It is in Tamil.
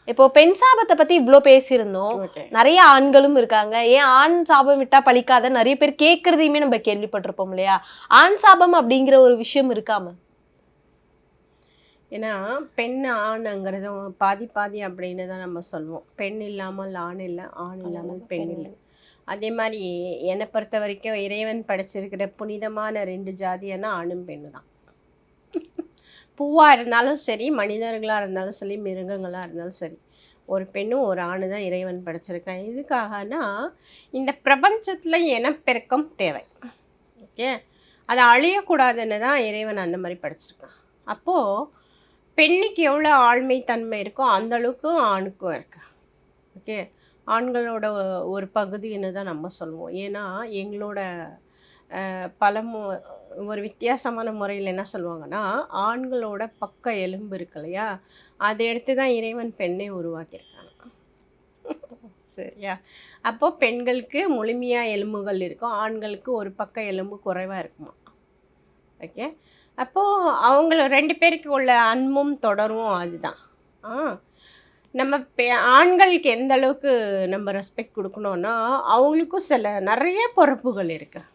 இப்போ பெண் சாபத்தை பத்தி இவ்ளோ பேசியிருந்தோம். நிறைய ஆண்களும் இருக்காங்க. ஏன் ஆண் சாபம் விட்டா பழிக்காத நிறைய பேர் கேட்கறதையுமே நம்ம கேள்விப்பட்டிருப்போம் இல்லையா? ஆண் சாபம் அப்படிங்கிற ஒரு விஷயம் இருக்காம? ஏன்னா பெண் ஆணுங்கிறது பாதி பாதி அப்படின்னு தான் நம்ம சொல்லுவோம். பெண் இல்லாமல் ஆண் இல்லை, ஆண் இல்லாமல் பெண் இல்லை. அதே மாதிரி என்னை பொறுத்த வரைக்கும் இறைவன் படைச்சிருக்கிற புனிதமான 2 ஜாதியான ஆணும் பெண்ணு தான். பூவாக இருந்தாலும் சரி, மனிதர்களாக இருந்தாலும் சரி, மிருகங்களாக இருந்தாலும் சரி, ஒரு பெண்ணும் ஒரு ஆணு தான் இறைவன் படைச்சிருக்கான். எதுக்காகனா இந்த பிரபஞ்சத்தில் இனப்பெருக்கம் தேவை. ஓகே, அதை அழியக்கூடாதுன்னு தான் இறைவன் அந்த மாதிரி படைச்சிருக்கான். அப்போது பெண்ணுக்கு எவ்வளோ ஆழ்மை தன்மை இருக்கோ அந்த அளவுக்கு ஆணுக்கும் இருக்கு. ஓகே, ஆண்களோட ஒரு பகுதின்னு தான் நம்ம சொல்லுவோம். ஏன்னா எங்களோட ஒரு வித்தியாசமான முறையில் என்ன சொல்லுவாங்கன்னா, ஆண்களோட பக்க எலும்பு இருக்கு இல்லையா, அதை எடுத்து தான் இறைவன் பெண்ணை உருவாக்கியிருக்காங்க. சரியா? அப்போது பெண்களுக்கு முழுமையாக எலும்புகள் இருக்கும், ஆண்களுக்கு ஒரு பக்க எலும்பு குறைவாக இருக்குமா. ஓகே, அப்போது அவங்கள 2 பேருக்கு உள்ள அன்பும் தொடரும் அதுதான். நம்ம ஆண்களுக்கு எந்த அளவுக்கு நம்ம ரெஸ்பெக்ட் கொடுக்கணும்னா, அவங்களுக்கும் சில நிறைய பொறுப்புகள் இருக்குது.